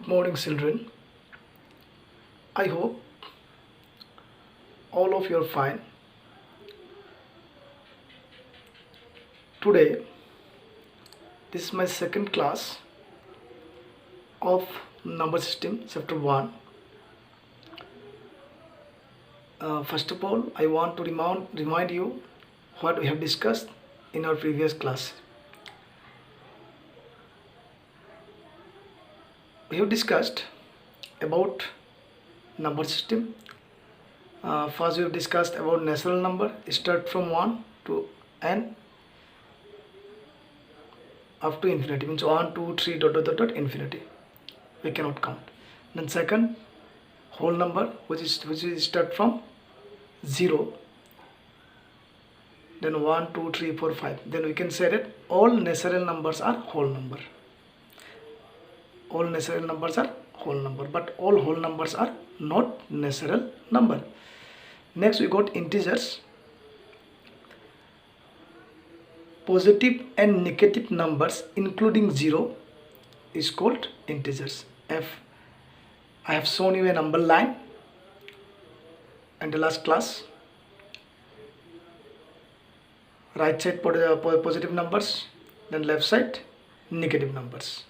morning, children. I hope all of you are fine. Today, this is my second class of number system, chapter 1. First of all, I want to remind you what we have discussed in our previous class. We have discussed about number system. First we have discussed about natural number, start from 1 to n up to infinity, means 1 2 3 dot infinity. We cannot count. Then second, whole number, which is start from 0, then 1 2 3 4 5. Then we can say that all natural numbers are whole number. All natural numbers are whole number, but all whole numbers are not natural number. Next we got integers. Positive and negative numbers including 0 is called integers. I have shown you a number line in the last class. Right side positive numbers, then left side negative numbers.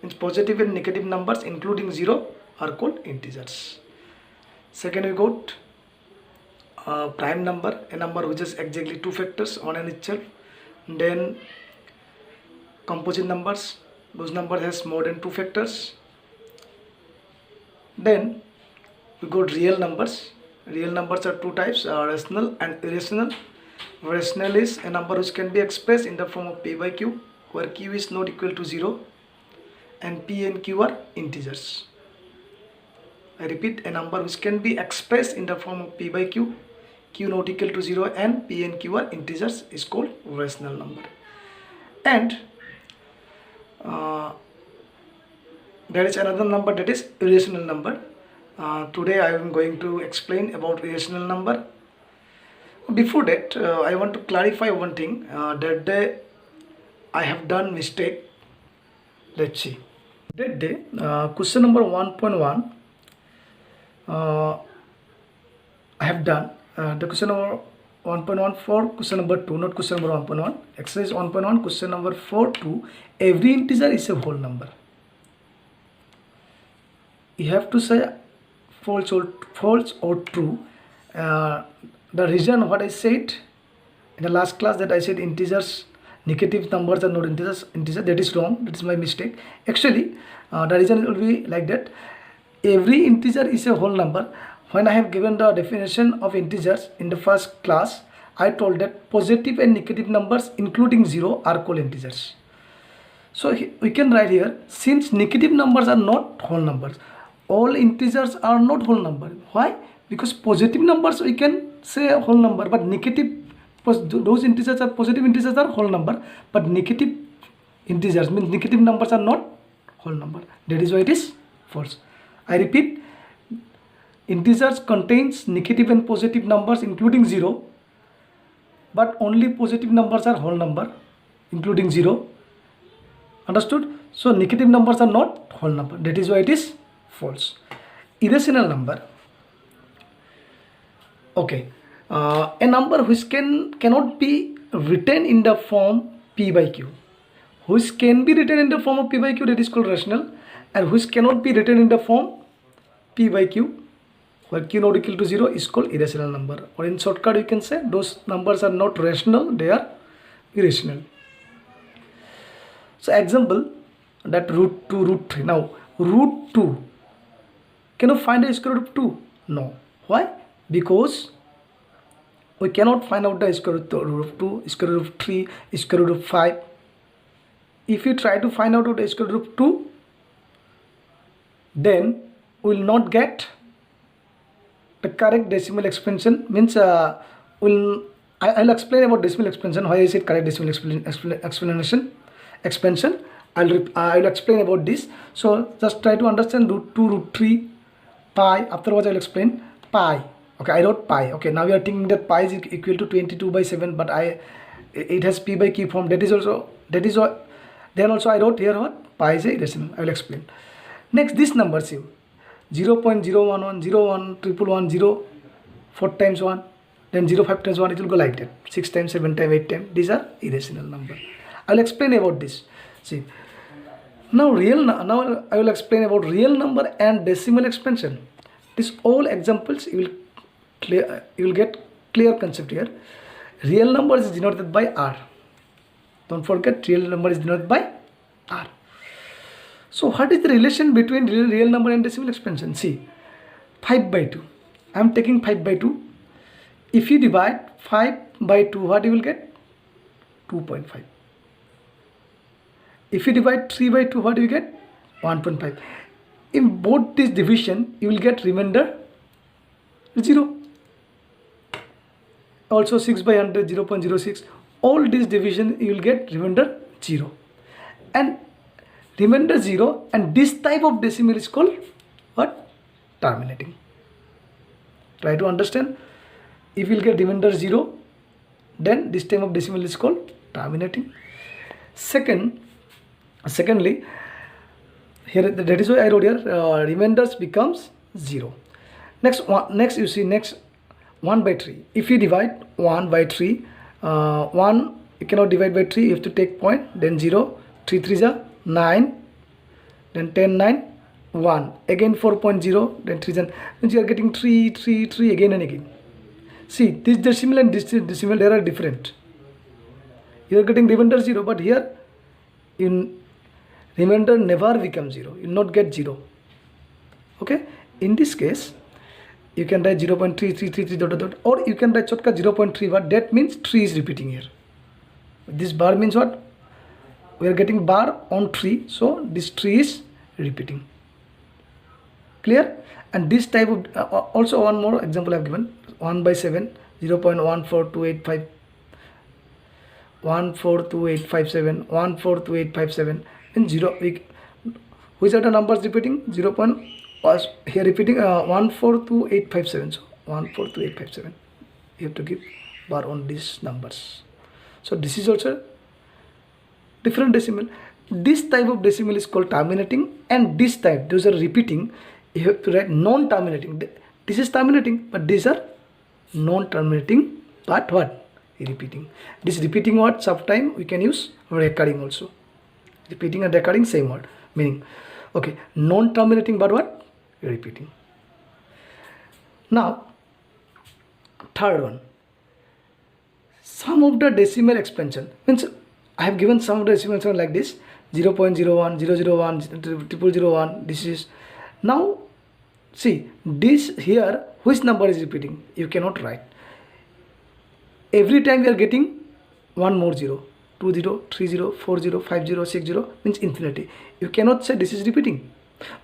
Means positive and negative numbers including 0 are called integers. Second we got prime number, a number which has exactly two factors on and itself. Then composite numbers, those numbers has more than two factors. Then we got real numbers. Real numbers are two types, rational and irrational. Rational is a number which can be expressed in the form of p by q, where q is not equal to 0, and p and q are integers. I repeat, a number which can be expressed in the form of p by q, q not equal to 0, and p and q are integers, is called rational number. And there is another number, that is irrational number. Today I am going to explain about irrational number. Before that, I want to clarify one thing. That day I have done mistake. Let's see. That day, question number 1.1, I have done the question number 1.1 for question number 2, not question number 1.1. Exercise 1.1, question number 4 to every integer is a whole number. You have to say false or true. The reason what I said in the last class, that I said integers, negative numbers are not integers, that is wrong. That is my mistake. Actually, the reason will be like that. Every integer is a whole number. When I have given the definition of integers in the first class, I told that positive and negative numbers including 0 are called integers. So we can write here, since negative numbers are not whole numbers, all integers are not whole number. Why? Because positive numbers we can say a whole number, but negative, those integers are positive integers are whole number, but negative integers means negative numbers are not whole number. That is why it is false. I repeat, integers contains negative and positive numbers including 0, but only positive numbers are whole number including 0. Understood? So negative numbers are not whole number. That is why it is false. Irrational number. Okay. A number which cannot be written in the form p by q. Which can be written in the form of p by q, that is called rational, and which cannot be written in the form p by q, where q not equal to 0, is called irrational number. Or in shortcut you can say those numbers are not rational, they are irrational. So example, that root 2, root 3. Now root 2, can you find the square root of 2? No. Why? Because we cannot find out the square root of 2, square root of 3, square root of 5. If you try to find out the square root of 2, then we will not get the correct decimal expansion. Means I'll explain about decimal expansion, why I said correct decimal expansion. I'll explain about this. So just try to understand root 2, root 3, pi. Afterwards I'll explain pi. Okay, I wrote pi. Okay, now we are thinking that pi is equal to 22 by 7, but it has p by q form. Then also I wrote here what pi is a decimal. I will explain. Next, this number, see, 0.011, 01, 111, 0, 4 times 1, then 0, 5 times 1, it will go like that. 6 times, 7 times, 8 times. These are irrational numbers. I will explain about this. See, now I will explain about real number and decimal expansion. These all examples you will get clear concept here. Real number is denoted by R. Don't forget, real number is denoted by R. So what is the relation between real number and decimal expansion? See, 5 by 2. I am taking 5 by 2. If you divide 5 by 2, what you will get? 2.5. If you divide 3 by 2, what do you get? 1.5. In both this division, you will get remainder 0. Also 6 by 100, 0.06. All this division, you will get remainder 0. And remainder 0, and this type of decimal is called what? Terminating. Try to understand. If you will get remainder 0, then this type of decimal is called terminating. Secondly, here that is why I wrote here remainders becomes 0. Next you see 1 by 3. If you divide 1 by 3, 1 you cannot divide by 3. You have to take point, then 0. 3 3 is 9, then 10 9 1. Again 4.0, then 3 means you are getting 3 3 3 again and again. See, this decimal and this decimal, they are different. You are getting remainder 0, but here in remainder never becomes 0. You will not get 0. Okay. In this case, you can write 0.3333 dot dot, or you can write shortcut 0.3. But that means 3 is repeating here. This bar means what? We are getting bar on 3, so this 3 is repeating. Clear? And this type of also one more example I have given. 1 by 7, 0.142857, 142857, 142857, and 0. Which are the numbers repeating? 0. Was here repeating 142857. So 142857. You have to give bar on these numbers. So this is also different decimal. This type of decimal is called terminating, and this type, those are repeating. You have to write non-terminating. This is terminating, but these are non-terminating, but what? Repeating. This repeating word, sometime we can use recurring also. Repeating and recurring, same word, meaning. Okay, non-terminating, but what? Repeating. Now, third one. Some of the decimal expansion means I have given some of the decimal expansion like this: 0.01, 001, 0001. This is now. See, this here, which number is repeating? You cannot write. Every time we are getting one more 0. 20, 30, 40, 50, 60 means infinity. You cannot say this is repeating.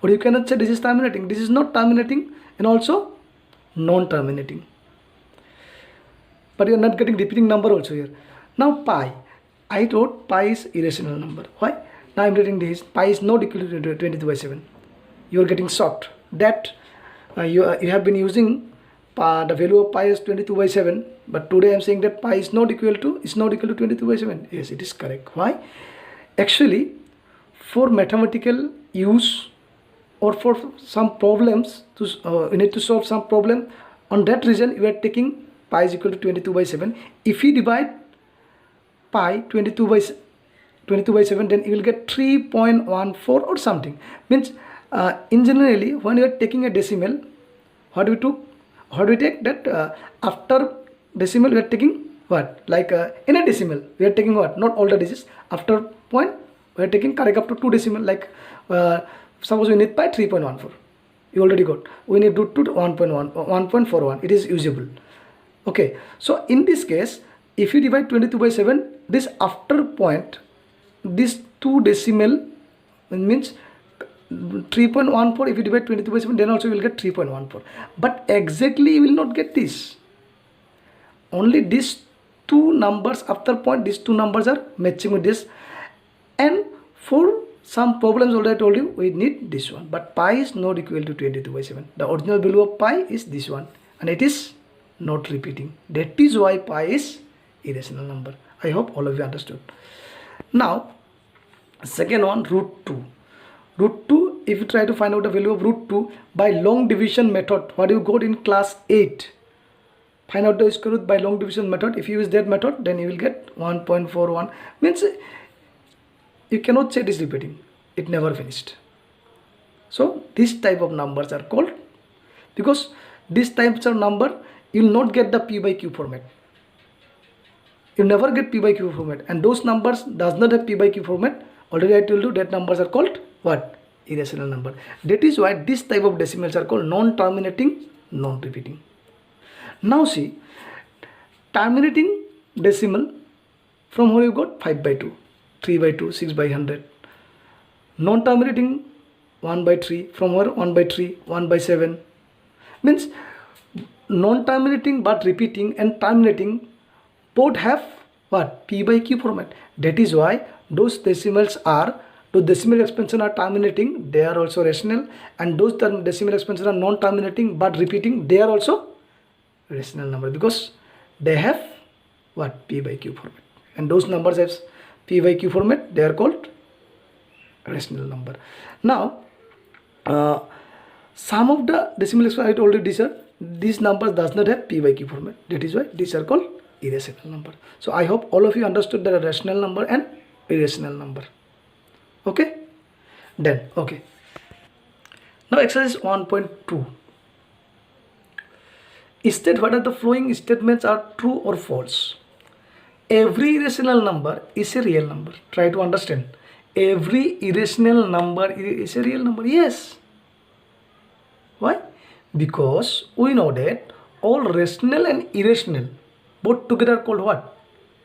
Or you cannot say this is terminating. This is not terminating and also non-terminating. But you are not getting repeating number also here. Now pi. I wrote pi is irrational number. Why? Now I am writing this. Pi is not equal to 22 by 7. You are getting shocked that you have been using the value of pi is 22 by 7, but today I am saying that pi is not equal to 22 by 7. Yes, it is correct. Why? Actually, for mathematical use or for some problems, we need to solve some problem. On that reason, we are taking pi is equal to 22 by 7. If we divide pi 22 by 7, then you will get 3.14 or something. Means in generally, when you are taking a decimal, what do we take? That after decimal we are taking what? Like in a decimal we are taking what? Not all the digits. After point we are taking correct up to 2 decimal. Like suppose we need pi 3.14. You already got. We need root to 1.41. It is usable. Okay. So in this case, if you divide 22 by 7, this after point, this 2 decimal means 3.14. If you divide 22 by 7, then also you will get 3.14. But exactly you will not get this. Only these 2 numbers after point, these 2 numbers are matching with this. And for some problems already I told you, we need this one. But pi is not equal to 22 by 7. The original value of pi is this one. And it is not repeating. That is why pi is irrational number. I hope all of you understood. Now, second one, root 2. Root 2 if you try to find out the value of root 2 by long division method, what you got in class 8, find out the square root by long division method. If you use that method, then you will get 1.41. Means you cannot say it is repeating, it never finished. So this type of numbers are called, because these types of number you will not get the p by q format. You never get p by q format, and those numbers does not have p by q format. Already I told you that numbers are called what? Irrational number. That is why this type of decimals are called non-terminating, non-repeating. Now see, terminating decimal, from where you got 5 by 2, 3 by 2, 6 by 100. Non-terminating 1 by 3, from where 1 by 3, 1 by 7. Means non-terminating but repeating and terminating both have what? P by Q format. That is why those decimals are, those decimal expansion are terminating, they are also rational, and those decimal expansion are non-terminating but repeating, they are also rational number, because they have what? P by Q format. And those numbers have P by Q format, they are called rational number. Now some of the decimal expansion I told you, these numbers does not have P by Q format. That is why these are called irrational number. So I hope all of you understood the rational number and irrational number. Okay, then okay, now exercise 1.2. State whether the following statements are true or false. Every irrational number is a real number. Try to understand. Every irrational number is a real number. Yes. Why? Because we know that all rational and irrational both together are called what?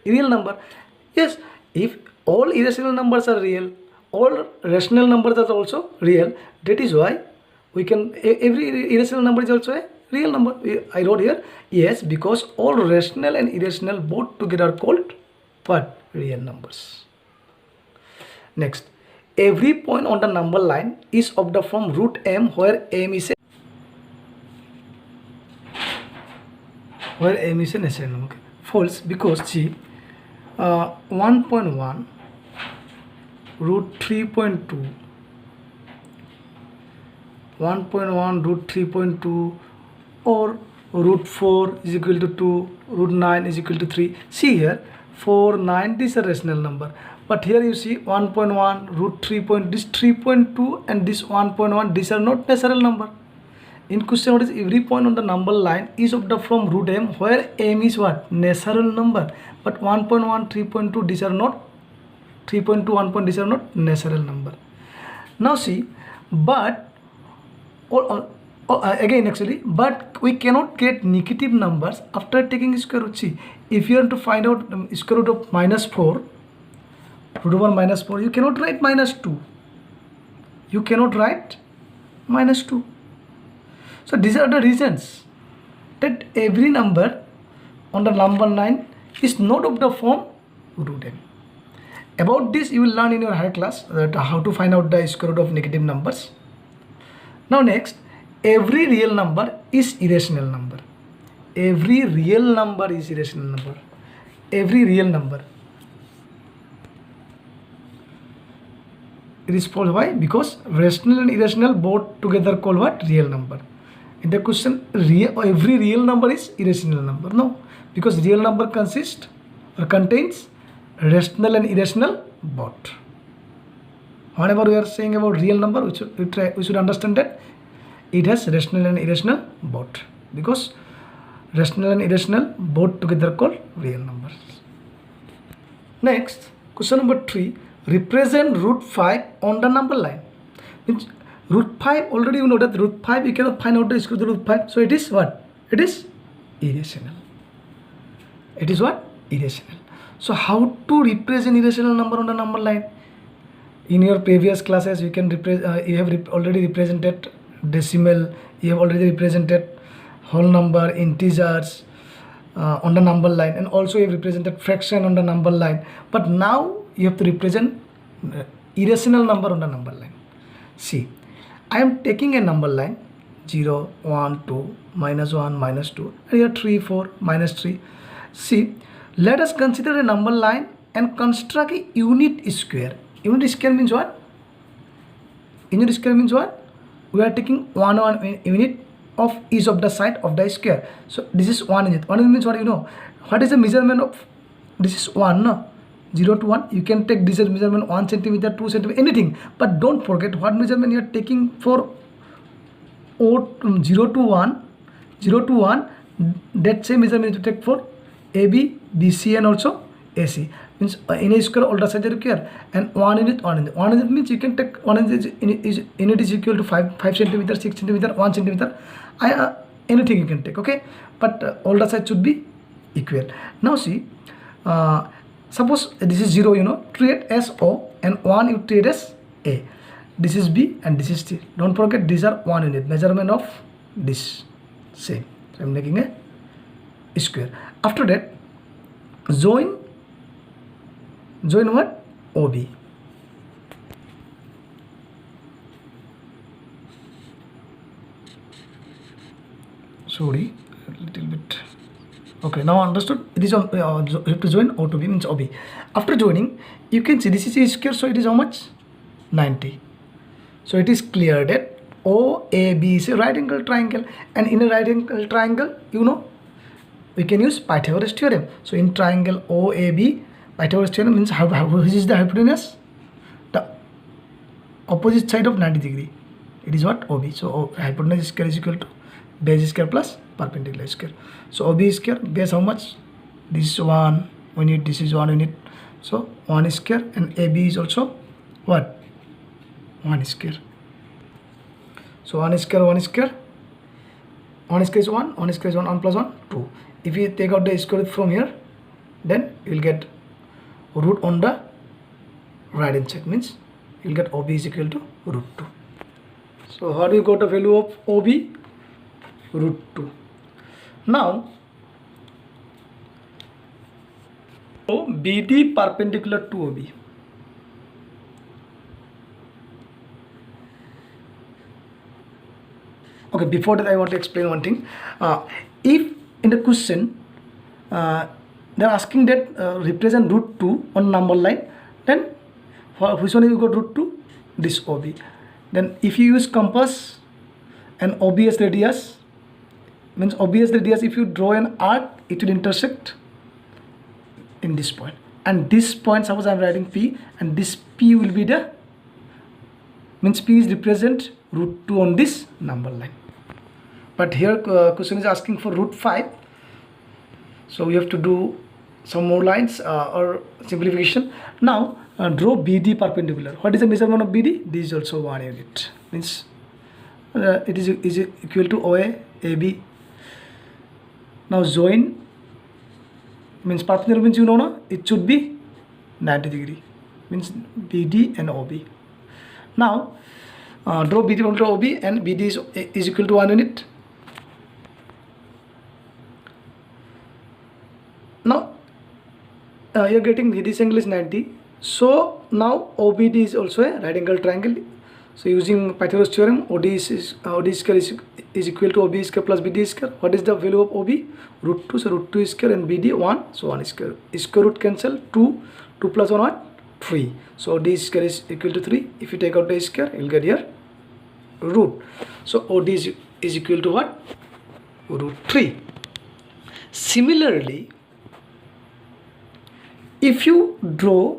Real number. Yes. If all irrational numbers are real, all rational numbers are also real. That is why we can, every irrational number is also a real number. I wrote here, yes, because all rational and irrational both together are called what? Real numbers. Next, every point on the number line is of the form root m, where m is a natural number. Okay. False, because see, 1.1, root 3.2, 1.1 root 3.2, or root 4 is equal to 2, root 9 is equal to 3. See here, 4, 9, this is a rational number. But here you see 1.1, root 3. This 3.2 and this 1.1, these are not natural number. In question, what is every point on the number line is of the form root m, where m is what? Natural number. But 1.1, 3.2, these are not, 3.2, 1. These are not natural number. Now see, but again actually, but we cannot get negative numbers after taking square root. See, if you want to find out square root of minus 4, root over minus 4, you cannot write minus 2. You cannot write minus 2. So these are the reasons that every number on the number line is not of the form root m. About this you will learn in your higher class, that how to find out the square root of negative numbers. Now next, every real number is irrational number. Every real number is irrational number. Every real number. It is false. Why? Because rational and irrational both together call what? Real number. In the question, every real number is irrational number. No, because real number consists or contains rational and irrational both. Whenever we are saying about real number, we should understand that it has rational and irrational both, because rational and irrational both together called real numbers. Next, question number 3. Represent root 5 on the number line. Means root 5, already you know that root 5 you cannot find out the square root of root 5. So it is what? It is irrational. It is what? Irrational. So how to represent irrational number on the number line? In your previous classes you can you have already represented decimal, you have already represented whole number, integers on the number line, and also you have represented fraction on the number line. But now you have to represent irrational number on the number line. See, I am taking a number line 0, 1, 2, minus 1, minus 2, and here 3, 4, minus 3. See, let us consider a number line and construct a unit square. Unit square means what? unit square means what? We are taking one unit of each of the side of the square. So this is 1 unit. 1 unit means what? You know what is the measurement of this? Is 1, no? 0 to 1. You can take this as measurement 1 centimeter, 2 centimeter, anything. But don't forget what measurement you are taking for 0 to 1. 0 to 1. That same measurement you take for AB, BC, and also AC. Means in a square all the sides are required, and 1 unit, 1 unit. 1 unit means you can take 1 unit is equal to 5 centimeter, 6 centimeter, 1 centimeter. Anything you can take, okay? But all the sides should be equal. Now see, suppose this is 0, you know, treat as O, and 1 you treat as A. This is B and this is C. Don't forget these are 1 unit. Measurement of this same. So I'm making a square. After that, join what? OB. Sorry, a little bit. Okay, now understood. It is on. You have to join O to B means OB. After joining, you can see this is a square, so it is how much? 90. So it is clear that OAB is a right angle triangle, and in a right angle triangle, you know, we can use Pythagoras theorem. So in triangle OAB, Pythagoras theorem means which is the hypotenuse? The opposite side of 90 degree. It is what? OB. So hypotenuse square is equal to base square plus perpendicular square. So OB square, base how much? This is 1 unit, this is 1 unit. So 1 square, and AB is also what? 1 square. So 1 square, 1 square. 1 square is 1, 1 square is 1 plus 1, 2. If you take out the square root from here, then you will get root on the right hand side, means you will get OB is equal to root 2. So how do you got the value of OB? Root 2. Now, BD perpendicular to OB. Okay, before that I want to explain one thing. If in the question they are asking that represent root 2 on number line, then for which one you got root 2? This OB. Then if you use compass and OB as radius, means OB as radius, if you draw an arc, it will intersect in this point. And this point, suppose I am writing P, and this P will be the, means P is represent root 2 on this number line. But here question is asking for root 5. So we have to do some more lines or simplification. Now draw BD perpendicular. What is the measurement of BD? This is also 1 unit. Means it is equal to OA, AB. Now join, means perpendicular means you know, no? It should be 90 degree. Means BD and OB. Now draw BD perpendicular to OB, and BD is equal to 1 unit. Now you are getting this angle is 90. So now OBD is also a right angle triangle. So using Pythagoras theorem, OD square is equal to OB square plus BD square. What is the value of OB? Root 2. So root 2 square, and BD 1. So 1 square. Square root cancel. 2 plus 1 what? 3. So OD square is equal to 3. If you take out the square, you will get here root. So OD is equal to what? Root 3. Similarly, if you draw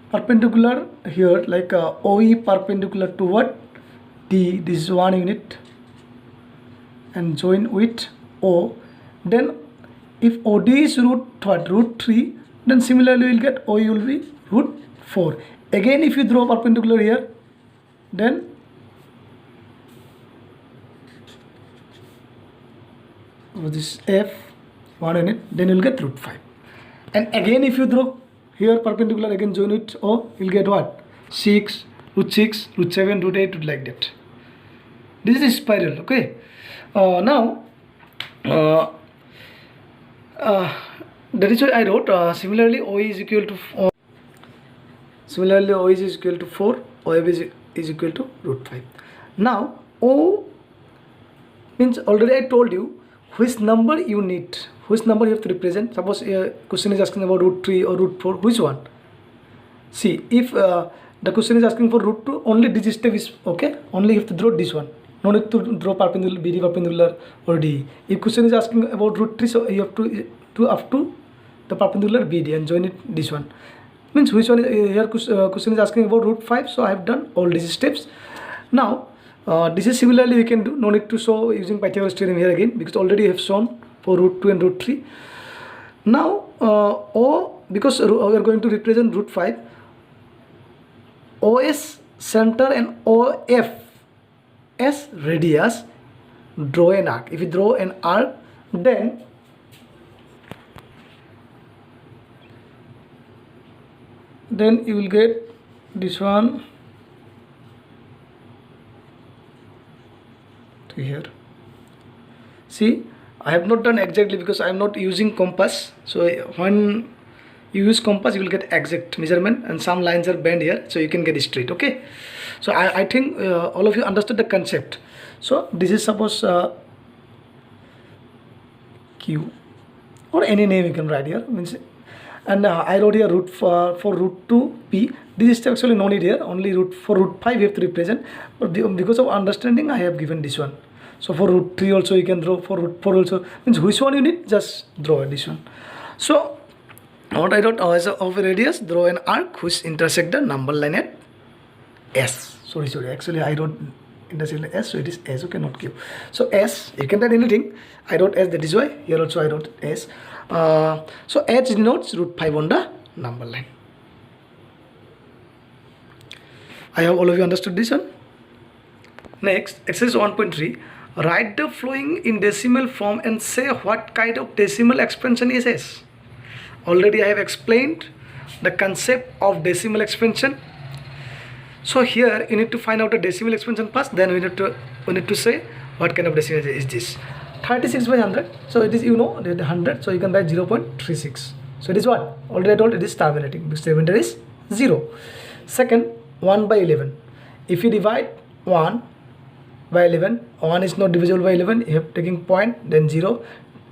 perpendicular here, like OE perpendicular to what? D, this is 1 unit, and join with O, then if OD is root what? Root 3, then similarly you will get OE will be root 4. Again, if you draw perpendicular here, then this F 1 unit, then you will get root 5. And again, if you draw here perpendicular, again join with O, you will get what? 6, root 6, root 7, root 8, root like that. This is a spiral, okay? Now, that is why I wrote similarly OE is equal to similarly OE is equal to 4, OAB is equal to root 5. Now O means already I told you which number you need, which number you have to represent. Suppose a question is asking about root 3 or root 4, which one? See, if The question is asking for root 2, only this step is okay, only you have to draw this one, no need to draw perpendicular, BD perpendicular or DE. If question is asking about root 3, so you have to do up to the perpendicular BD and join it this one. Means which one is, here question is asking about root 5, so I have done all these steps. Now this is similarly we can do, no need to show using Pythagoras theorem here again, because already I have shown for root 2 and root 3. Now O, because we are going to represent root 5, OS center and OF as radius, draw an arc. If you draw an arc, then you will get this one to here. See, I have not done exactly because I am not using compass. So when you use compass, you will get exact measurement, and some lines are bent here, so you can get it straight. Okay, so I think all of you understood the concept. So this is suppose Q, or any name you can write here, means, and I wrote here root for root 2 P. This is actually no need here, only root for root 5 you have to represent, but because of understanding I have given this one. So for root 3 also you can draw, for root 4 also, means which one you need, just draw this one. So what I wrote, as of a radius, draw an arc which intersect the number line at S. Sorry, actually I wrote intersect S, so it is S, okay, not Q. So S, you can write anything. I wrote S, that is why here also I wrote S. So H denotes root 5 on the number line. I have all of you understood this one. Next, exercise 1.3. Write the following in decimal form and say what kind of decimal expansion is S. Already I have explained the concept of decimal expansion. So here you need to find out the decimal expansion first, then we need to say what kind of decimal is this. 36 by 100, so it is, you know, 100, so you can write 0.36. So it is what? Already I told, it is terminating, because the remainder is 0. Second, 1 by 11. If you divide 1 by 11, 1 is not divisible by 11, you have taking point, then 0.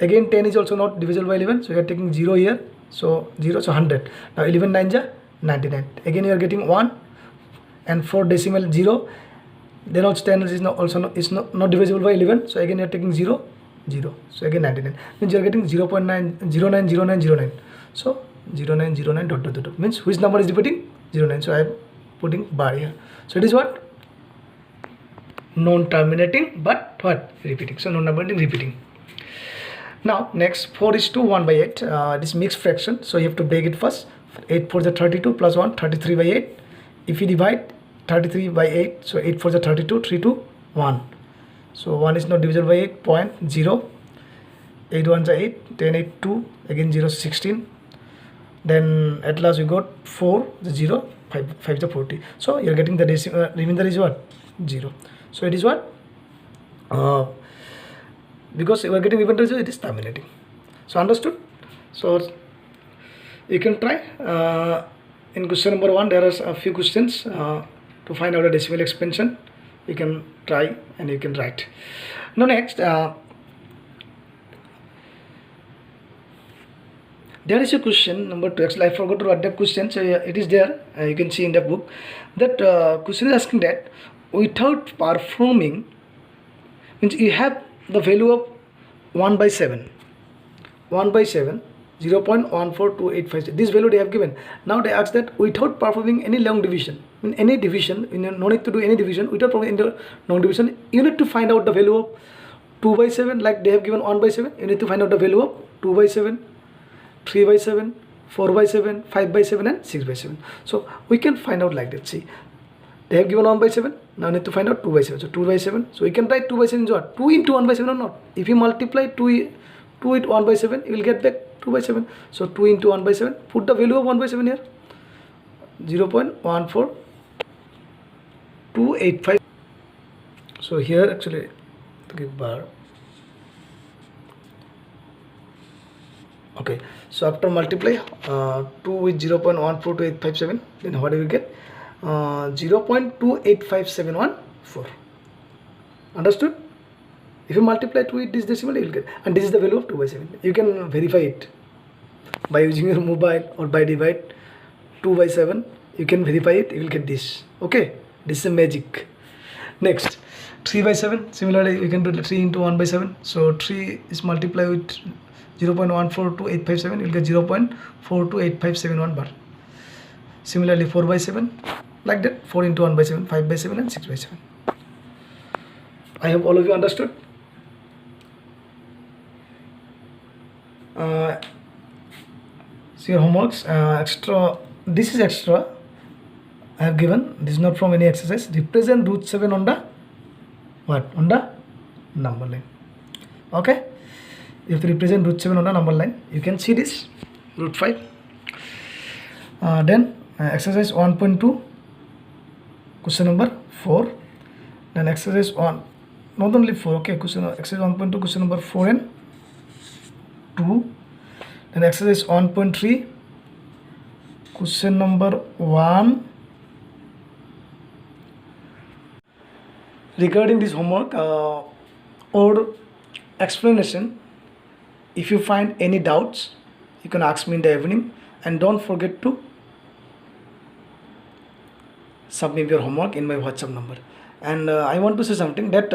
Again 10 is also not divisible by 11, so you are taking 0 here, so 0, so 100. Now 11 9 ja 99. Again you are getting 1, and 4 decimal 0. Then also 10 is not divisible by 11, so again you are taking 0, 0. So again 99. Means you are getting 0.9090909. So 0909 dot dot dot. Means which number is repeating? 09. So I am putting bar here. So it is what? Non-terminating, but what? Repeating. So non-terminating, repeating. Now next, 4 is to 1 by 8. This mixed fraction. So you have to break it first. 8 for the 32 plus 1, 33 by 8. If you divide 33 by 8, so 8 for the 32, 3 to 1. So 1 is not divisible by 8, point 0. 8 1s are 8, 10 8 2, again 0 16. Then at last we got 4, the 0, 5 the 40. So you are getting the remainder is what? 0. So it is what? Because we are getting remainder, so it is terminating. So understood? So you can try. In question number 1, there are a few questions to find out a decimal expansion. You can try and you can write. Now next, there is a question number 2. Actually, I forgot to write the question, so it is there. You can see in the book. That question is asking that without performing, means you have the value of 1 by 7. 1 by 7. 0.142856. This value they have given. Now they ask that without performing any long division, in any division, no need to do any division, without performing any long division, you need to find out the value of 2 by 7, like they have given 1 by 7. You need to find out the value of 2 by 7, 3 by 7, 4 by 7, 5 by 7 and 6 by 7. So we can find out like that. See, they have given 1 by 7. Now we need to find out 2 by 7. So 2 by 7. So we can write 2 by 7 is what? 2 into 1 by 7 or not? If you multiply 2 with 1 by 7, you will get back 2 by 7. So 2 into 1 by 7. Put the value of 1 by 7 here. 0.14285. So here actually to give bar. Okay. So after multiply 2 with 0.142857, then what do we get? 0.285714. Understood? If you multiply 2 with this decimal, you will get, and this is the value of 2 by 7. You can verify it by using your mobile or by divide 2 by 7. you can verify it, you will get this. Okay, this is a magic. Next, 3 by 7. Similarly, we can do the 3 into 1 by 7. So 3 is multiplied with 0.142857, you will get 0.428571 bar. Similarly, 4 by 7, like that, 4 into 1 by 7, 5 by 7 and 6 by 7. I hope all of you understood. So your homeworks, extra, this is extra I have given, this is not from any exercise. Represent root 7 on the what? On the number line. Okay, you have to represent root 7 on the number line. You can see this root 5. Then exercise 1.2, question number 4. Then exercise 1, not only 4, okay, exercise 1.2, question number 4 and 2. Then exercise 1.3, question number 1. Regarding this homework or explanation, if you find any doubts, you can ask me in the evening, and don't forget to submit your homework in my WhatsApp number. And I want to say something that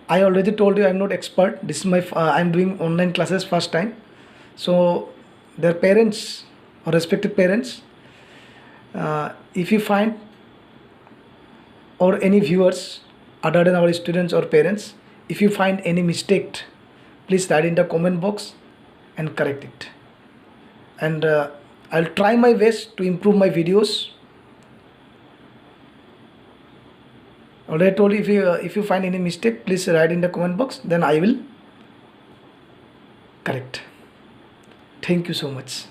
I already told you I'm not expert. This is my I'm doing online classes first time. So their parents or respective parents, if you find or any viewers other than our students or parents, if you find any mistake, please write in the comment box and correct it. And I'll try my best to improve my videos. Already told you, if you find any mistake, please write in the comment box, then I will correct. Thank you so much.